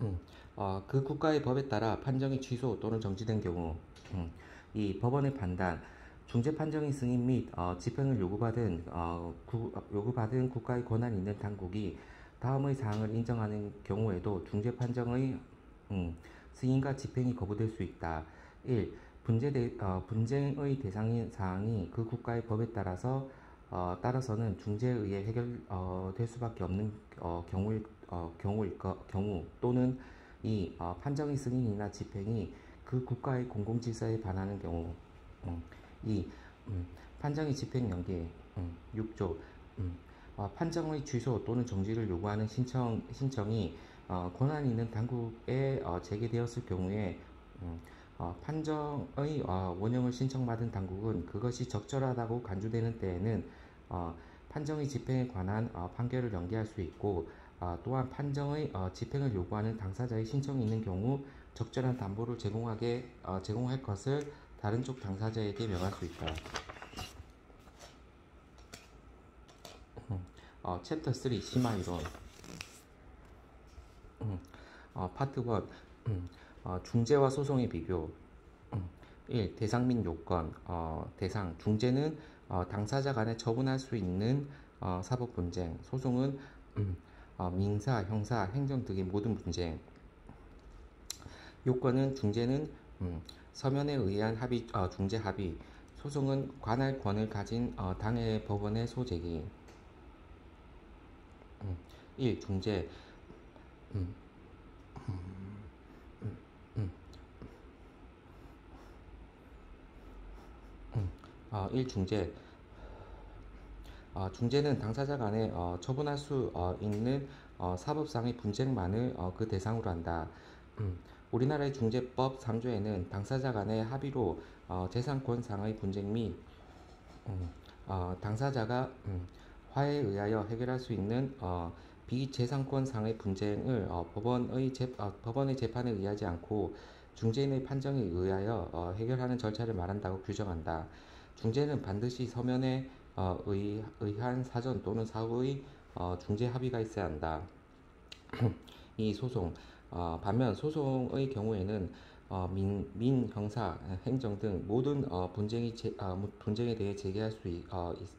음, 그 국가의 법에 따라 판정이 취소 또는 정지된 경우, 이 법원의 판단, 중재 판정의 승인 및 집행을 요구받은 국가의 권한 있는 당국이 다음의 사항을 인정하는 경우에도 중재 판정의 승인과 집행이 거부될 수 있다. 1. 분쟁의 대상인 사항이 그 국가의 법에 따라서는 중재에 의해 해결될 수밖에 없는 경우 또는 이 판정의 승인이나 집행이 그 국가의 공공질서에 반하는 경우. 이 판정의 집행 연기. 6조. 판정의 취소 또는 정지를 요구하는 신청이 권한 있는 당국에 제기되었을 경우에 판정의 원형을 신청받은 당국은 그것이 적절하다고 간주되는 때에는 판정의 집행에 관한 판결을 연기할 수 있고, 또한 판정의 집행을 요구하는 당사자의 신청이 있는 경우 적절한 담보를 제공할 것을 다른 쪽 당사자에게 명할 수 있다. 챕터 3 심화 이론. 파트 1. 중재와 소송의 비교. 1. 대상 및 요건. 대상. 중재는 당사자 간에 처분할 수 있는 사법 분쟁. 소송은 민사, 형사, 행정 등의 모든 분쟁. 요건은 중재는 서면에 의한 중재 합의. 소송은 관할 권을 가진 당해 법원의 소제기. 1. 중재. 음, 1. 중재. 중재는 당사자 간에 처분할 수 있는 사법상의 분쟁만을 그 대상으로 한다. 우리나라의 중재법 3조에는 당사자 간의 합의로 재산권상의 분쟁 및 당사자가 화해에 의하여 해결할 수 있는 비재산권상의 분쟁을 법원의 재판에 의하지 않고 중재인의 판정에 의하여 해결하는 절차를 말한다고 규정한다. 중재는 반드시 서면에 의한 사전 또는 사후의 중재 합의가 있어야 한다. 이 소송. 반면 소송의 경우에는 형사, 행정 등 모든 분쟁에 대해 제기할 수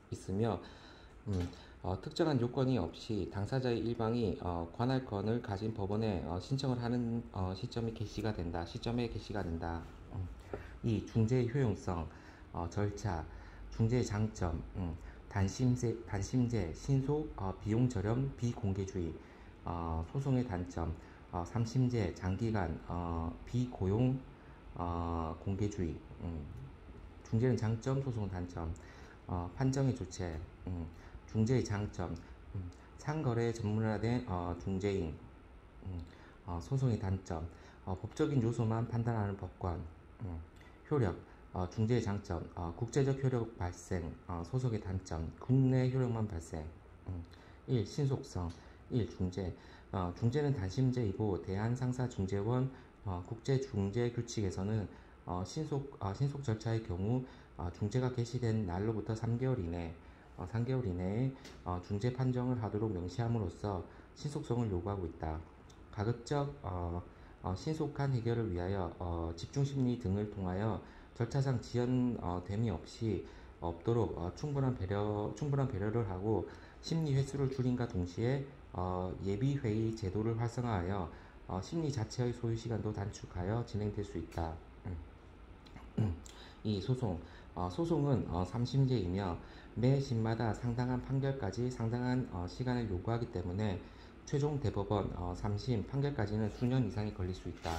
있으며, 특정한 요건이 없이 당사자의 일방이 관할권을 가진 법원에 신청을 하는 시점에 개시가 된다. 이 중재의 효용성, 절차, 중재의 장점, 단심제, 신속, 비용 저렴, 비공개주의. 소송의 단점, 3심제, 장기간, 비고용, 공개주의. 중재는 장점, 소송은 단점. 판정의 조체. 중재의 장점, 상거래에 전문화된 중재인. 소송의 단점, 법적인 요소만 판단하는 법관. 효력. 중재의 장점, 국제적 효력 발생. 소송의 단점, 국내 효력만 발생. 1. 신속성. 1. 중재. 중재는 단심제이고 대한상사중재원 국제중재규칙에서는 신속 절차의 경우 중재가 개시된 날로부터 3개월 이내에 중재 판정을 하도록 명시함으로써 신속성을 요구하고 있다. 가급적 신속한 해결을 위하여 집중심리 등을 통하여 절차상 지연됨이 없도록 충분한 배려를 하고 심리 횟수를 줄임과 동시에 예비회의 제도를 활성화하여 심리 자체의 소요 시간도 단축하여 진행될 수 있다. 이 소송은 3심제이며 매 심마다 상당한 판결까지 상당한 시간을 요구하기 때문에 최종 대법원 3심 판결까지는 수년 이상이 걸릴 수 있다.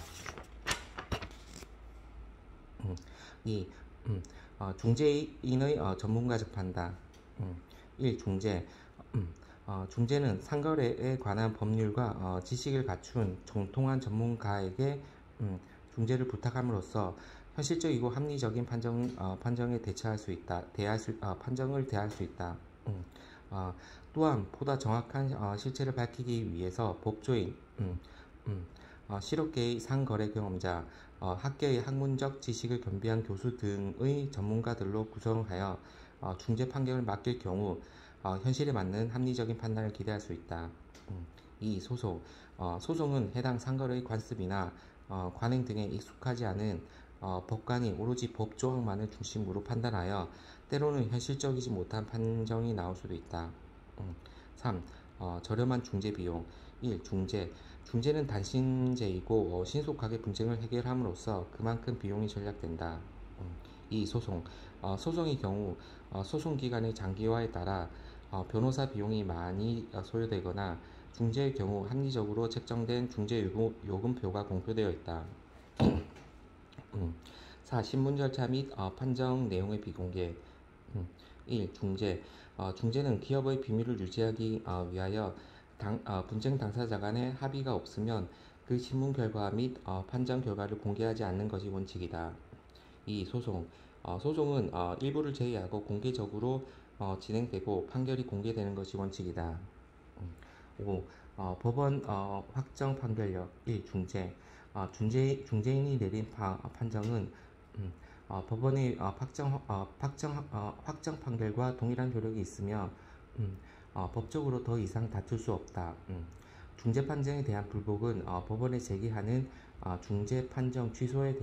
이 중재인의 전문가적 판단. 1. 중재. 중재는 상거래에 관한 법률과 지식을 갖춘 정통한 전문가에게 중재를 부탁함으로써 현실적이고 합리적인 판정에 대할 수 있다. 또한 보다 정확한 실체를 밝히기 위해서 법조인, 실업계의 상거래 경험자, 학계의 학문적 지식을 겸비한 교수 등의 전문가들로 구성하여 중재 판결을 맡길 경우 현실에 맞는 합리적인 판단을 기대할 수 있다. 2. 소송. 소송은 해당 상거의 관습이나 관행 등에 익숙하지 않은 법관이 오로지 법 조항만을 중심으로 판단하여 때로는 현실적이지 못한 판정이 나올 수도 있다. 3. 저렴한 중재 비용. 1. 중재. 중재는 단신제이고 신속하게 분쟁을 해결함으로써 그만큼 비용이 절약된다. 2. 소송. 소송의 경우 소송 기간의 장기화에 따라 변호사 비용이 많이 소요되거나 중재의 경우 합리적으로 책정된 중재 요금표가 공표되어 있다. 4. 신문 절차 및 판정 내용의 비공개. 1. 중재. 중재는 기업의 비밀을 유지하기 위하여 분쟁 당사자 간의 합의가 없으면 그 신문 결과 및 판정 결과를 공개하지 않는 것이 원칙이다. 2. 소송. 소송은 일부를 제외하고 공개적으로 진행되고 판결이 공개되는 것이 원칙이다. 5. 법원 확정 판결력. 1. 중재. 중재인이 내린 판정은 법원의 확정 판결과 동일한 효력이 있으며 법적으로 더 이상 다툴 수 없다. 중재 판정에 대한 불복은 법원에 제기하는 중재 판정 취소의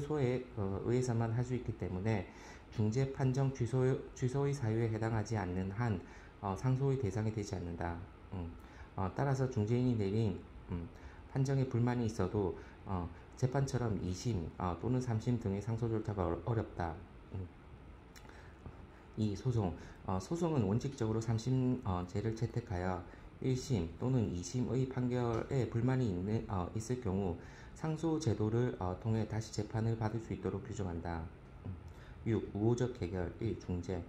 소에 의해서만 할 수 있기 때문에 중재 판정 취소의 사유에 해당하지 않는 한 상소의 대상이 되지 않는다. 따라서 중재인이 내린 판정에 불만이 있어도 재판처럼 2심 또는 3심 등의 상소 절차가 어렵다. 2. 소송. 소송은 원칙적으로 3심제를 채택하여 1심 또는 2심의 판결에 불만이 있을 경우 상소 제도를 통해 다시 재판을 받을 수 있도록 규정한다. 6. 우호적 해결. 1. 중재.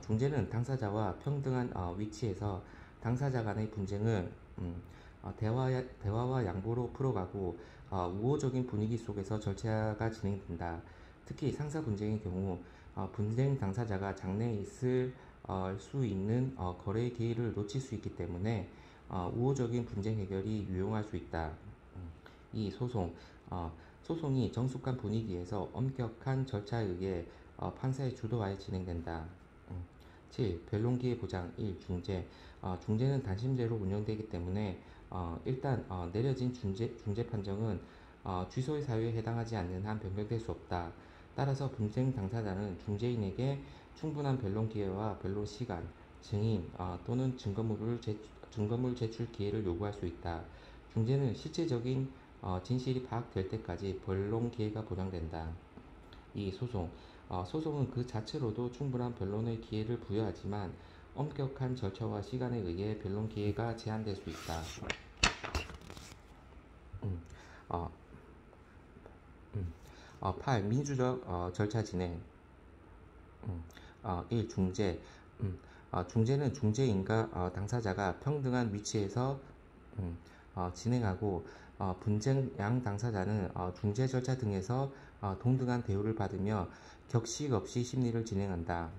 중재는 당사자와 평등한 위치에서 당사자 간의 분쟁을 대화와 양보로 풀어가고 우호적인 분위기 속에서 절차가 진행된다. 특히 상사 분쟁의 경우 분쟁 당사자가 장래에 있을 수 있는 거래의 기회를 놓칠 수 있기 때문에 우호적인 분쟁 해결이 유용할 수 있다. 2. 소송. 소송이 정숙한 분위기에서 엄격한 절차에 의해 판사의 주도하에 진행된다. 7. 변론기회 보장. 1. 중재. 중재는 단심제로 운영되기 때문에 일단 내려진 중재 판정은 취소의 사유에 해당하지 않는 한 변경될 수 없다. 따라서 분쟁 당사자는 중재인에게 충분한 변론 기회와 변론 시간, 증인 또는 증거물 제출 기회를 요구할 수 있다. 중재는 실체적인 진실이 파악될 때까지 변론 기회가 보장된다. 2. 소송. 소송은 그 자체로도 충분한 변론의 기회를 부여하지만 엄격한 절차와 시간에 의해 변론 기회가 제한될 수 있다. 어, 8. 민주적 절차 진행. 1. 중재. 중재는 중재인과 당사자가 평등한 위치에서 진행하고 분쟁 양 당사자는 중재 절차 등에서 동등한 대우를 받으며 격식 없이 심리를 진행한다.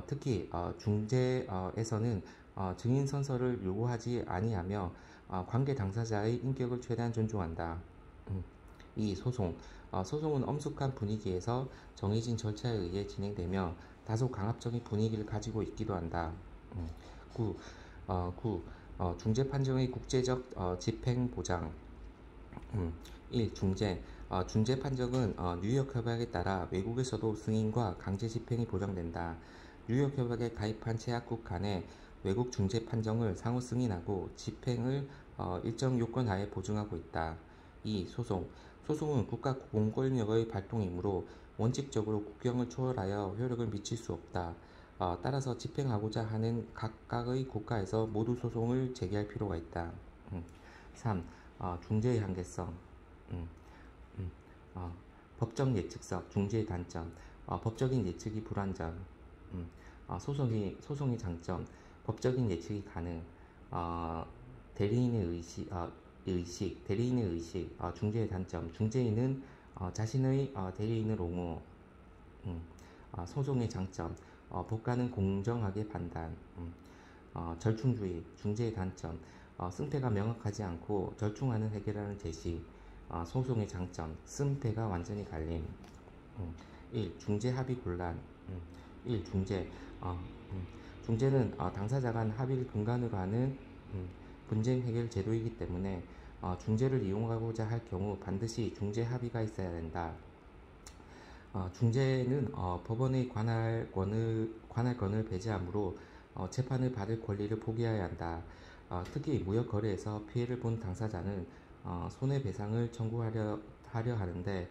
특히 중재에서는 증인 선서를 요구하지 아니하며 관계 당사자의 인격을 최대한 존중한다. 2. 소송. 소송은 엄숙한 분위기에서 정해진 절차에 의해 진행되며 다소 강압적인 분위기를 가지고 있기도 한다. 9. 9. 중재 판정의 국제적 집행 보장. 1. 중재. 중재 판정은 뉴욕 협약에 따라 외국에서도 승인과 강제 집행이 보장된다. 뉴욕 협약에 가입한 제약국 간의 외국 중재 판정을 상호 승인하고 집행을 일정 요건 하에 보증하고 있다. 2. 소송. 소송은 국가 공권력의 발동이므로 원칙적으로 국경을 초월하여 효력을 미칠 수 없다. 따라서 집행하고자 하는 각각의 국가에서 모두 소송을 제기할 필요가 있다. 3. 중재의 한계성. 음, 음, 법적 예측성, 중재의 단점. 법적인 예측이 불완전. 소송의 장점. 법적인 예측이 가능. 대리인의 대리인의 의식, 중재의 단점. 중재인은 자신의 대리인을 옹호. 소송의 장점. 법관은 공정하게 판단. 절충주의, 중재의 단점. 승패가 명확하지 않고 절충안을 해결하는 제시. 소송의 장점. 승패가 완전히 갈림. 1. 중재 합의 곤란. 1. 중재. 중재는 당사자 간 합의를 근간으로 하는 분쟁 해결 제도이기 때문에 중재를 이용하고자 할 경우 반드시 중재 합의가 있어야 된다. 중재는 법원의 관할권을 배제하므로 재판을 받을 권리를 포기해야 한다. 특히 무역 거래에서 피해를 본 당사자는 손해배상을 청구하려 하는데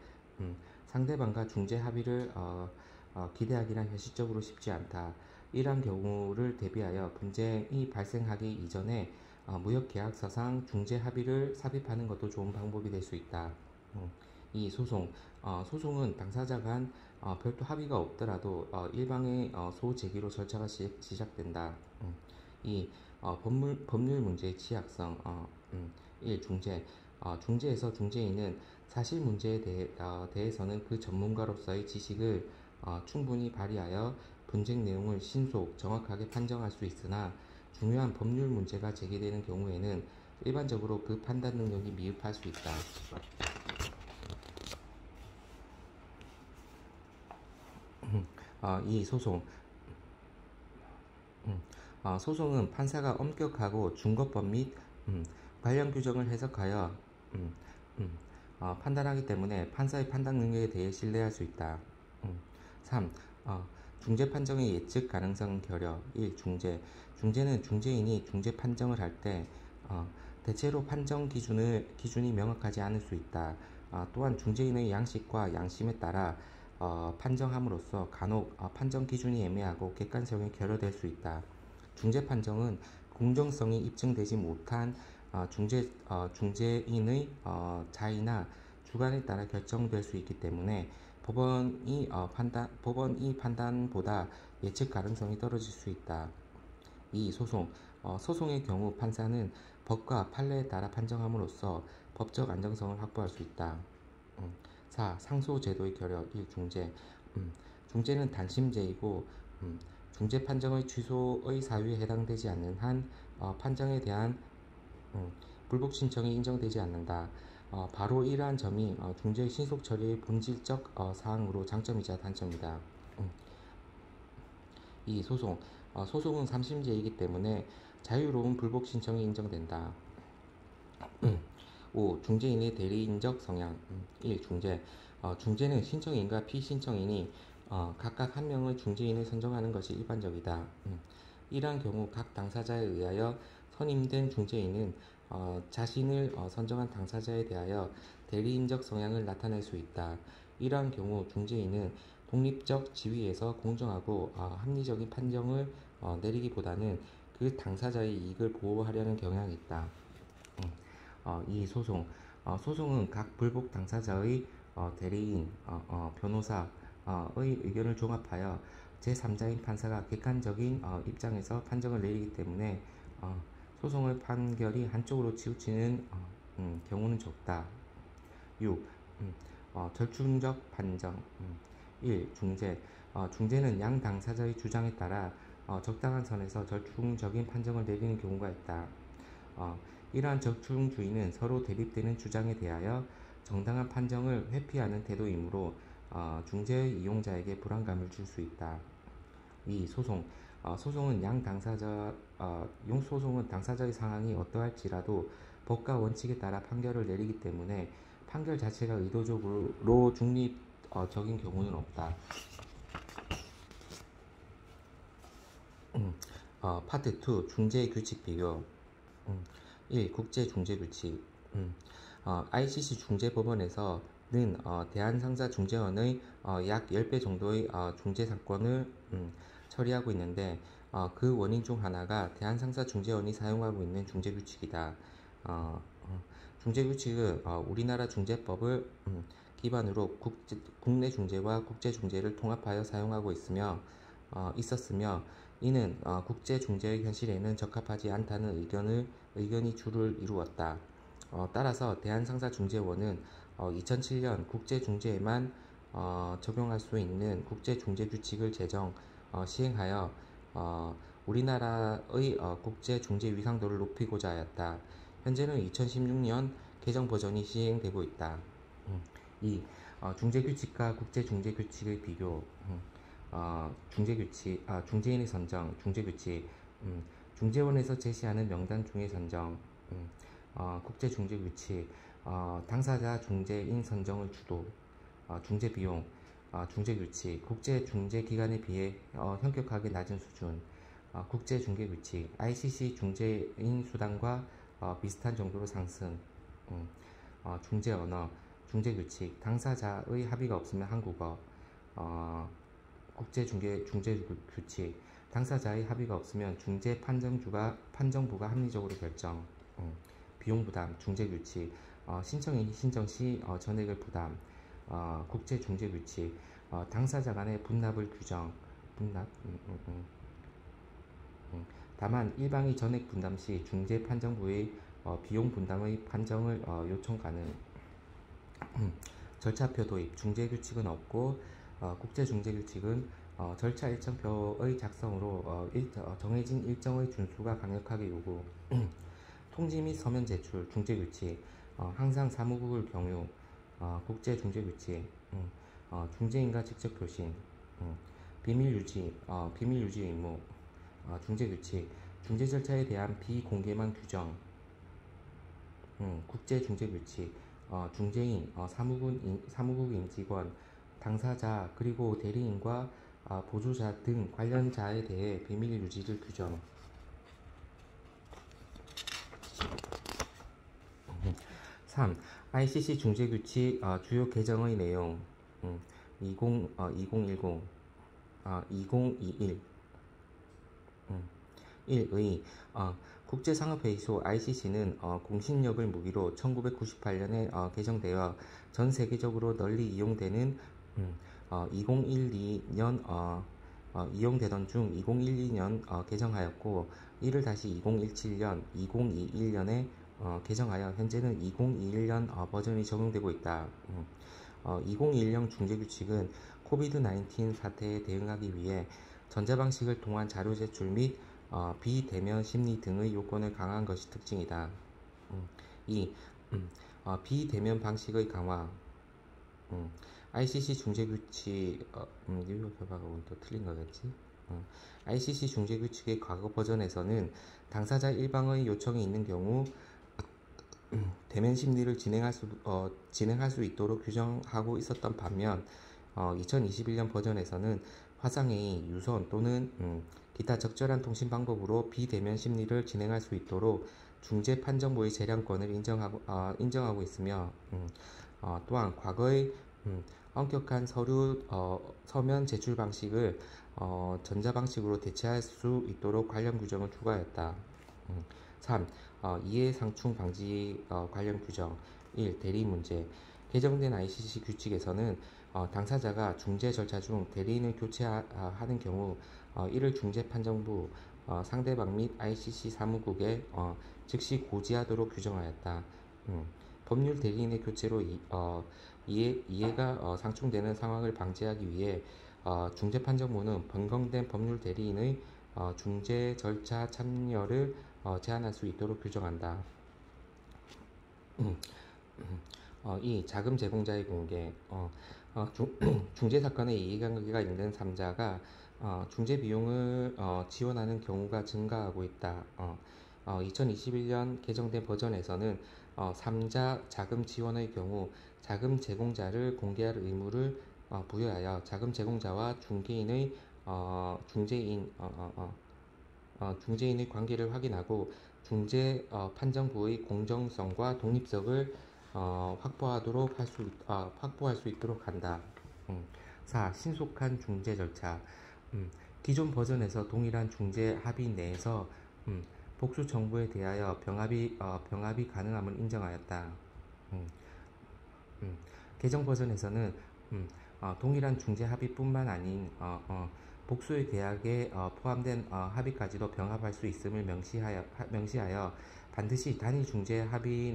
상대방과 중재 합의를 기대하기란 현실적으로 쉽지 않다. 이러한 경우를 대비하여 분쟁이 발생하기 이전에 무역계약서상 중재 합의를 삽입하는 것도 좋은 방법이 될 수 있다. 이 소송은 당사자 간 별도 합의가 없더라도 일방의 소제기로 절차가 시작된다. 이 법률 문제의 취약성. 1. 중재에서 중재인은 사실 문제에 대해서는 그 전문가로서의 지식을 충분히 발휘하여 분쟁 내용을 신속, 정확하게 판정할 수 있으나 중요한 법률 문제가 제기되는 경우에는 일반적으로 그 판단 능력이 미흡할 수 있다. 이 소송은 판사가 엄격하고 준거법 및 관련 규정을 해석하여 판단하기 때문에 판사의 판단 능력에 대해 신뢰할 수 있다. 3. 중재 판정의 예측 가능성 결여. 1. 중재는 중재인이 중재 판정을 할 때 대체로 판정 기준이 명확하지 않을 수 있다. 또한 중재인의 양식과 양심에 따라 판정함으로써 간혹 판정 기준이 애매하고 객관성이 결여될 수 있다. 중재 판정은 공정성이 입증되지 못한 중재인의 자의나 주관에 따라 결정될 수 있기 때문에 법원이 판단보다 예측 가능성이 떨어질 수 있다. 2. 소송의 경우 판사는 법과 판례에 따라 판정함으로써 법적 안정성을 확보할 수 있다. 4. 상소 제도의 결여. 1. 중재는 단심제이고 중재 판정의 취소의 사유에 해당되지 않는 한 판정에 대한 불복 신청이 인정되지 않는다. 바로 이러한 점이 중재의 신속 처리의 본질적 사항으로 장점이자 단점이다. 2. 소송은 3심제이기 때문에 자유로운 불복 신청이 인정된다. 5. 중재인의 대리인적 성향. 1. 중재는 신청인과 피신청인이 각각 한 명의 중재인을 선정하는 것이 일반적이다. 이러한 경우 각 당사자에 의하여 선임된 중재인은 자신을 선정한 당사자에 대하여 대리인적 성향을 나타낼 수 있다. 이러한 경우 중재인은 독립적 지위에서 공정하고 합리적인 판정을 내리기보다는 그 당사자의 이익을 보호하려는 경향이 있다. 이 소송은 각 불복 당사자의 대리인, 변호사의 의견을 종합하여 제3자인 판사가 객관적인 입장에서 판정을 내리기 때문에 소송의 판결이 한쪽으로 치우치는 경우는 적다. 6. 절충적 판정. 1. 중재는 양 당사자의 주장에 따라 적당한 선에서 절충적인 판정을 내리는 경우가 있다. 이러한 절충주의는 서로 대립되는 주장에 대하여 정당한 판정을 회피하는 태도이므로 중재의 이용자에게 불안감을 줄 수 있다. 2. 소송은 당사자의 상황이 어떠할지라도 법과 원칙에 따라 판결을 내리기 때문에 판결 자체가 의도적으로 중립적인 경우는 없다. 파트 2. 중재 규칙 비교. 1. 국제 중재 규칙. ICC 중재법원에서는 대한상사중재원의 약 10배 정도의 중재 사건을 처리하고 있는데 그 원인 중 하나가 대한상사중재원이 사용하고 있는 중재규칙이다. 중재규칙은 우리나라 중재법을 기반으로 국내 중재와 국제 중재를 통합하여 사용하고 있었으며 이는 국제 중재의 현실에는 적합하지 않다는 의견이 주를 이루었다. 따라서 대한상사중재원은 2007년 국제중재에만 적용할 수 있는 국제중재규칙을 시행하여 우리나라의 국제중재 위상도를 높이고자 하였다. 현재는 2016년 개정 버전이 시행되고 있다. 2. 중재규칙과 국제중재규칙의 비교. 중재인의 선정, 중재규칙. 중재원에서 제시하는 명단 중에 선정, 국제중재규칙, 당사자 중재인 선정을 주도, 중재비용, 중재규칙, 국제중재기관에 비해 현격하게 낮은 수준, 국제중개규칙, ICC 중재인 수당과 비슷한 정도로 상승, 중재언어, 중재규칙, 당사자의 합의가 없으면 한국어, 중재규칙, 당사자의 합의가 없으면 중재 판정부가 합리적으로 결정, 비용부담, 중재규칙, 신청인이 신청 시 전액을 부담, 국제중재규칙, 당사자 간의 분납을 규정, 분납, 다만 일방이 전액 분담 시 중재판정부의 비용 분담의 판정을 요청 가능. 절차표 도입, 중재규칙은 없고 국제중재규칙은 절차 일정표의 작성으로 정해진 일정의 준수가 강력하게 요구. 통지 및 서면 제출, 중재규칙, 항상 사무국을 경유, 국제중재규칙, 중재인과 직접 교신, 비밀유지 의무, 중재규칙, 중재 절차에 대한 비공개만 규정, 국제중재규칙, 중재인, 사무국 임직원, 당사자 그리고 대리인과 보조자 등 관련자에 대해 비밀 유지를 규정. 3. ICC 중재규칙 주요 개정의 내용 2010, 2021 1의 국제상업회의소 ICC는 공신력을 무기로 1998년에 개정되어 전 세계적으로 널리 이용되는 2012년 이용되던 중 2012년 개정하였고 이를 다시 2017년, 2021년에 개정하여 현재는 2021년 버전이 적용되고 있다. 2021년 중재규칙은 코비드-19 사태에 대응하기 위해 전자방식을 통한 자료 제출 및 비대면 심리 등의 요건을 강화한 것이 특징이다. 2. 비대면 방식의 강화. ICC 중재규칙 뉴욕 협약하고는 또 틀린 거겠지? ICC 중재규칙의 과거 버전에서는 당사자 일방의 요청이 있는 경우 대면 심리를 진행할 수 있도록 규정하고 있었던 반면 2021년 버전에서는 화상회의, 유선 또는 기타 적절한 통신 방법으로 비대면 심리를 진행할 수 있도록 중재판정부의 재량권을 인정하고 있으며 또한 과거의 엄격한 서면 제출 방식을 전자방식으로 대체할 수 있도록 관련 규정을 추가하였다. 3. 이해 상충 방지 관련 규정 1. 대리 문제 개정된 ICC 규칙에서는 당사자가 중재 절차 중 대리인을 교체하는 경우 이를 중재판정부, 상대방 및 ICC 사무국에 즉시 고지하도록 규정하였다. 법률 대리인의 교체로 이해가 상충되는 상황을 방지하기 위해 중재판정부는 변경된 법률 대리인의 중재 절차 참여를 제한할 수 있도록 규정한다. 2. 자금 제공자의 공개 중재 사건의 이해관계가 있는 3자가 중재 비용을 지원하는 경우가 증가하고 있다. 2021년 개정된 버전에서는 3자 자금 지원의 경우 자금 제공자를 공개할 의무를 부여하여 자금 제공자와 중재인의 관계를 확인하고 중재 판정부의 공정성과 독립성을 확보할 수 있도록 한다. 4. 신속한 중재 절차 기존 버전에서 동일한 중재 합의 내에서 복수 청구에 대하여 병합이 가능함을 인정하였다. 개정 버전에서는 동일한 중재 합의뿐만 아닌 복수의 계약에 포함된 합의까지도 병합할 수 있음을 명시하여 반드시 단일 중재 합의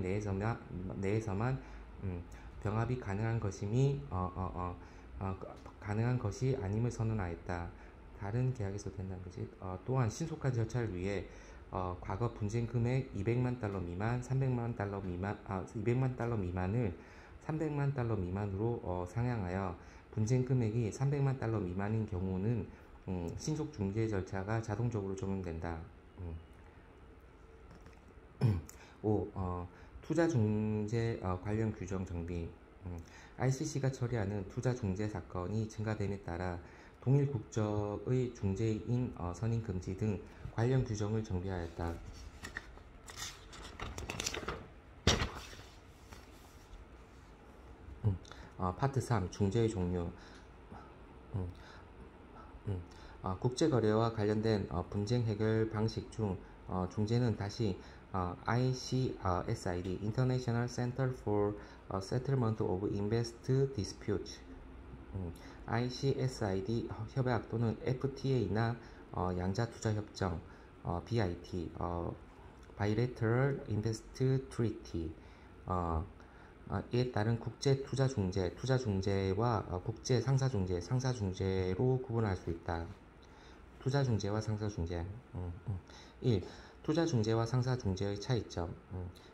내에서만 병합이 가능한 것이 아님을 선언하였다. 다른 계약에서 된다는 거지. 또한 신속한 절차를 위해 과거 분쟁 금액 200만 달러 미만, 300만 달러 미만, 200만 달러 미만을 300만 달러 미만으로 상향하여 분쟁 금액이 300만 달러 미만인 경우는 신속 중재 절차가 자동적으로 적용된다. 5. 투자 중재 관련 규정 정비. ICC가 처리하는 투자 중재 사건이 증가됨에 따라 동일 국적의 중재인 선임 금지 등 관련 규정을 정비하였다. 파트 3. 중재의 종류. 음, 음. 국제거래와 관련된 분쟁 해결 방식 중 중재는 다시 ICSID International Center for Settlement of Invest Disputes ICSID 협약 또는 FTA나 양자 투자 협정 BIT Bilateral Invest Treaty 이에 따른 국제 투자 중재, 투자 중재와 국제 상사 중재, 상사 중재로 구분할 수 있다. 투자 중재와 상사 중재. 1. 투자 중재와 상사 중재의 차이점.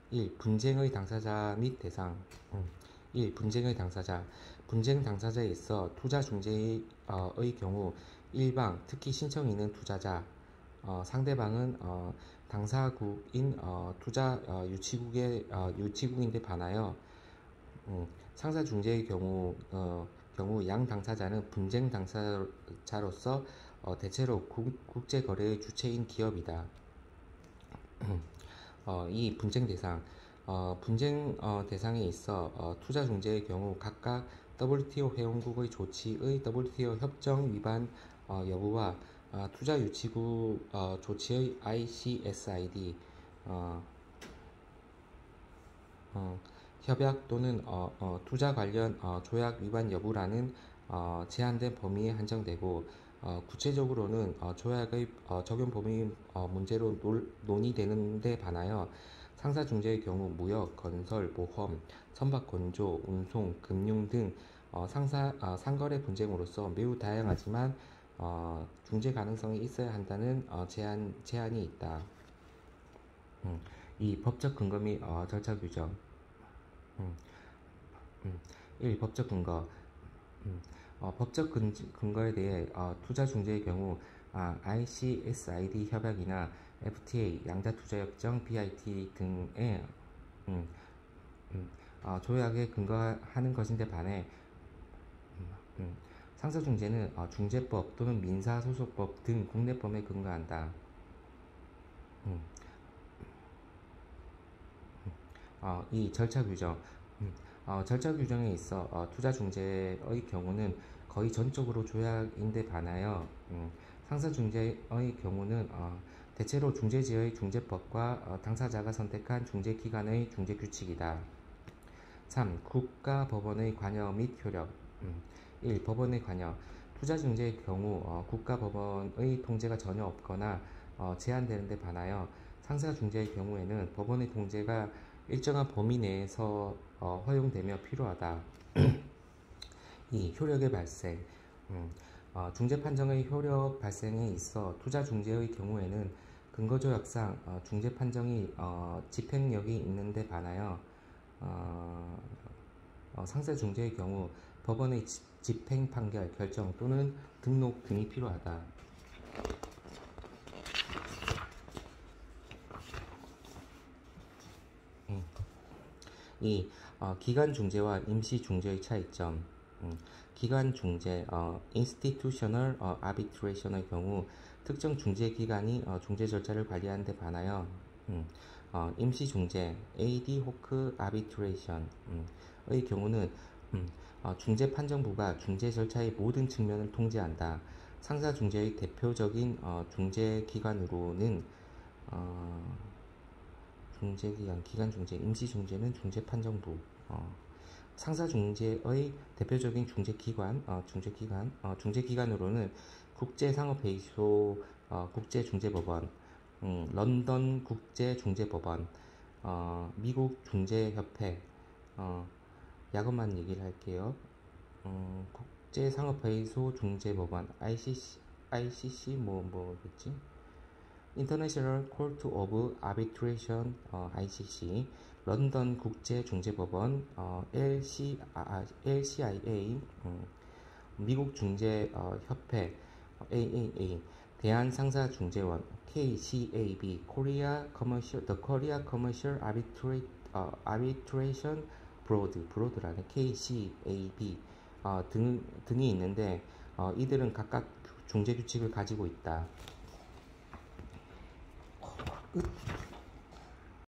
1. 분쟁의 당사자 및 대상. 1. 분쟁의 당사자. 분쟁 당사자에 있어 투자 중재의 경우 일방, 특히 신청인은 투자자, 상대방은 당사국인 투자 유치국인데 반하여 상사 중재의 경우 양 당사자는 분쟁 당사자로서 대체로 국제 거래의 주체인 기업이다. 이 분쟁 대상. 분쟁 대상에 있어 투자 중재의 경우 각각 WTO 회원국의 조치의 WTO 협정 위반 여부와 투자 유치국 조치의 ICSID 협약 또는 투자 관련 조약 위반 여부라는 제한된 범위에 한정되고 구체적으로는 조약의 적용 범위 문제로 논의되는 데 반하여 상사 중재의 경우 무역, 건설, 보험, 선박 건조, 운송, 금융 등 상거래 분쟁으로서 매우 다양하지만 중재 가능성이 있어야 한다는 제한이 있다. 이 법적 근거 및 절차 규정. 1. 법적 근거. 법적 근거에 대해 투자 중재의 경우 ICSID 협약이나 FTA 양자투자협정 BIT 등의 조약에 근거하는 것인데 반해 상사 중재는 중재법 또는 민사소송법 등 국내법에 근거한다. 이 절차 규정. 절차 규정에 있어 투자 중재의 경우는 거의 전적으로 조약인데 반하여 상사 중재의 경우는 대체로 중재지의 중재법과 당사자가 선택한 중재기관의 중재규칙이다. 3. 국가법원의 관여 및 효력. 1. 법원의 관여. 투자 중재의 경우 국가법원의 통제가 전혀 없거나 제한되는 데 반하여 상사 중재의 경우에는 법원의 통제가 일정한 범위 내에서 허용되며 필요하다. 2. 효력의 발생. 중재 판정의 효력 발생에 있어 투자 중재의 경우에는 근거조약상 중재 판정이 집행력이 있는데 반하여 상사 중재의 경우 법원의 집행 판결, 결정 또는 등록 등이 필요하다. 이 기간 중재와 임시 중재의 차이점. 기간 중재, institutional arbitration의 경우 특정 중재 기관이 중재 절차를 관리하는 데 반하여 임시 중재, ad hoc arbitration의 경우는 중재 판정부가 중재 절차의 모든 측면을 통제한다. 상사 중재의 대표적인 중재 기관으로는 중재기관, 기간 중재, 임시 중재는 중재 판정부. 상사 중재의 대표적인 중재기관으로는 국제상업회의소 국제중재법원, 런던 국제중재법원, 미국 중재협회, 약간만 얘기를 할게요. 국제상업회의소 중재법원, ICC 뭐겠지? International Court of Arbitration, ICC, 런던 국제중재법원, LCIA, 미국 중재협회, AAA, 대한상사중재원 KCAB, The Korea Commercial Arbitration Board라는 KCAB 등이 있는데 이들은 각각 중재 규칙을 가지고 있다. 끝.